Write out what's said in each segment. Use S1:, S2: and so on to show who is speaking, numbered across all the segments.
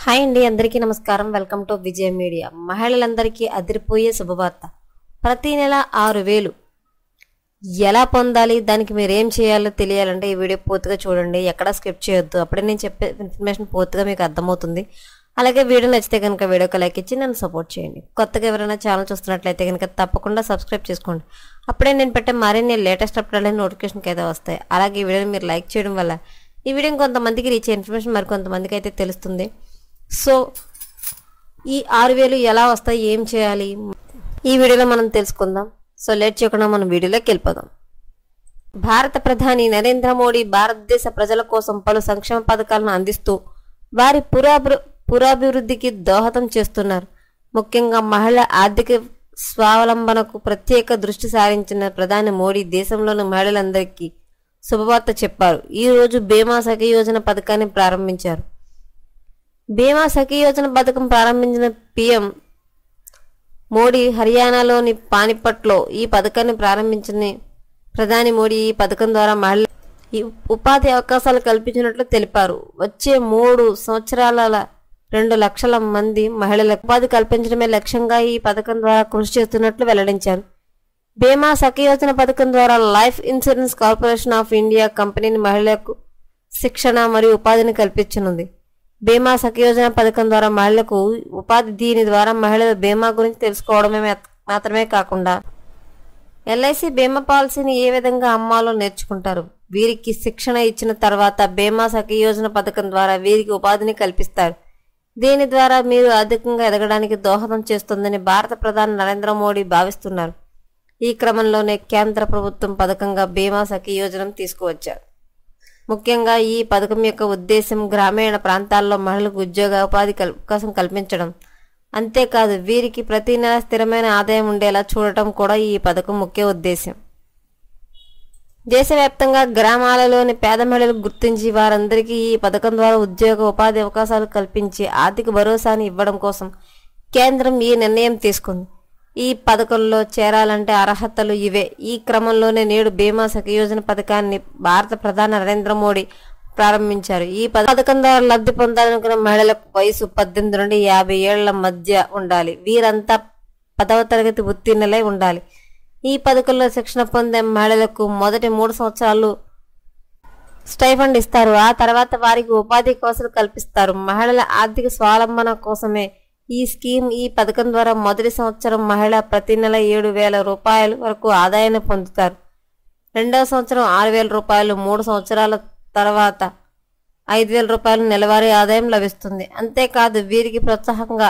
S1: Hi అండి, అందరికీ నమస్కారం. Welcome to Vijaya media. మహిళలందరికీ అదిరిపోయే శుభవార్త. ప్రతి నెల 6,000 ఎలా పొందాలి, దానికి మీరు ఏం చేయాలో తెలియాలంటే ఈ వీడియో పూర్తిగా చూడండి, ఎక్కడా స్కిప్ చేయొద్దు. అప్పుడే నేను చెప్పే ఇన్ఫర్మేషన్ పూర్తిగా మీకు అర్థమవుతుంది. అలాగే వీడియో నచ్చితే కనుక వీడియోకి లైక్ ఇచ్చి నన్ను సపోర్ట్ చేయండి. కొత్తగా ఎవరైనా ఛానల్ చూస్తున్నట్లయితే కనుక తప్పకుండా సబ్స్క్రైబ్ చేసుకోండి. అప్పుడే నేను పెట్టే మరిన్ని లేటెస్ట్ అప్డేట్ నోటిఫికేషన్కి అయితే వస్తాయి. అలాగే ఈ వీడియోని మీరు లైక్ చేయడం వల్ల ఈ వీడియో కొంతమందికి రీచ్ ఇన్ఫర్మేషన్ మరికొంతమందికి అయితే తెలుస్తుంది. సో ఈ 6,000 ఎలా వస్తాయి, ఏం చేయాలి, ఈ వీడియోలో మనం తెలుసుకుందాం. సో లేట్ చేయకుండా మనం వీడియోలోకి వెళ్ళిపోదాం. భారత ప్రధాని నరేంద్ర మోడీ భారతదేశ ప్రజల కోసం పలు సంక్షేమ పథకాలను అందిస్తూ వారి పురాభివృద్ధికి దోహదం చేస్తున్నారు. ముఖ్యంగా మహిళల ఆర్థిక స్వావలంబనకు ప్రత్యేక దృష్టి సారించిన ప్రధాని మోడీ దేశంలోని మహిళలందరికీ శుభవార్త చెప్పారు. ఈ రోజు బీమా సఖీ యోజన పథకాన్ని ప్రారంభించారు. బీమా సఖీ యోజన పథకం ప్రారంభించిన పీఎం మోడీ హర్యానాలోని పానిపట్లో ఈ పథకాన్ని ప్రారంభించిన ప్రధాని మోడీ ఈ పథకం ద్వారా మహిళ ఉపాధి అవకాశాలు కల్పించినట్లు తెలిపారు. వచ్చే 3 సంవత్సరాల 2 లక్షల మంది మహిళలకు ఉపాధి కల్పించడమే లక్ష్యంగా ఈ పథకం ద్వారా కృషి చేస్తున్నట్లు వెల్లడించారు. బీమా సఖీ యోజన పథకం ద్వారా life insurance corporation of India కంపెనీని మహిళలకు శిక్షణ మరియు ఉపాధిని కల్పించనుంది. బీమా సఖీ యోజన పథకం ద్వారా మహిళలకు ఉపాధి. దీని ద్వారా మహిళలు బీమా గురించి తెలుసుకోవడమే మాత్రమే కాకుండా ఎల్ఐసి బీమా పాలసీని ఏ విధంగా అమ్మాలో నేర్చుకుంటారు. వీరికి శిక్షణ ఇచ్చిన తర్వాత బీమా సఖీ యోజన పథకం ద్వారా వీరికి ఉపాధిని కల్పిస్తారు. దీని ద్వారా మీరు అధికంగా ఎదగడానికి దోహదం చేస్తుందని భారత ప్రధాని నరేంద్ర మోడీ భావిస్తున్నారు. ఈ క్రమంలోనే కేంద్ర ప్రభుత్వం పథకంగా బీమా సఖీ యోజన తీసుకువచ్చారు. ముఖ్యంగా ఈ పథకం యొక్క ఉద్దేశం గ్రామీణ ప్రాంతాల్లో మహిళలకు ఉద్యోగ ఉపాధి అవకాశం కల్పించడం. అంతేకాదు వీరికి ప్రతి నెల స్థిరమైన ఆదాయం ఉండేలా చూడటం కూడా ఈ పథకం ముఖ్య ఉద్దేశం. దేశవ్యాప్తంగా గ్రామాలలోని పేద మహిళలకు గుర్తించి వారందరికీ ఈ పథకం ద్వారా ఉద్యోగ ఉపాధి అవకాశాలు కల్పించి ఆర్థిక భరోసాని ఇవ్వడం కోసం కేంద్రం ఈ నిర్ణయం తీసుకుంది. ఈ పథకంలో చేరాలంటే అర్హతలు ఇవే. ఈ క్రమంలోనే నేడు బీమా సఖీ యోజన పథకాన్ని భారత ప్రధాని నరేంద్ర మోడీ ప్రారంభించారు. ఈ పథకం ద్వారా లబ్ధి పొందాలనుకున్న మహిళలకు వయసు 18 నుండి 50 ఏళ్ల మధ్య ఉండాలి. వీరంతా 10వ తరగతి ఉత్తీర్ణులై ఉండాలి. ఈ పథకంలో శిక్షణ పొందే మహిళలకు మొదటి 3 సంవత్సరాలు స్టైఫండ్ ఇస్తారు. ఆ తర్వాత వారికి ఉపాధి అవకాశాలు కల్పిస్తారు. మహిళల ఆర్థిక స్వావలంబన కోసమే ఈ స్కీమ్. ఈ పథకం ద్వారా మొదటి సంవత్సరం మహిళ ప్రతి నెల 7,000 రూపాయల వరకు ఆదాయాన్ని పొందుతారు. 2వ సంవత్సరం 6,000 రూపాయలు, 3 సంవత్సరాల తర్వాత 5,000 రూపాయలు నెలవారీ ఆదాయం లభిస్తుంది. అంతేకాదు వీరికి ప్రోత్సాహంగా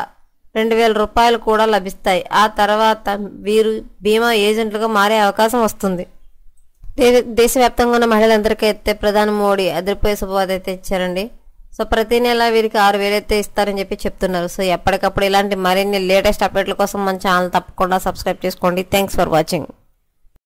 S1: 2,000 రూపాయలు కూడా లభిస్తాయి. ఆ తర్వాత వీరు బీమా ఏజెంట్లుగా మారే అవకాశం వస్తుంది. దేశవ్యాప్తంగా ఉన్న మహిళలందరికీ అయితే ప్రధాని మోడీ అదిరిపోయే శుభవార్త అయితే ఇచ్చారండి. సో ప్రతి నెల వీరికి 6,000 అయితే ఇస్తారని చెప్తున్నారు. సో ఎప్పటికప్పుడు ఇలాంటి మరిన్ని లేటెస్ట్ అప్డేట్ల కోసం మన ఛానల్ తప్పకుండా సబ్స్క్రైబ్ చేసుకోండి. Thanks for watching.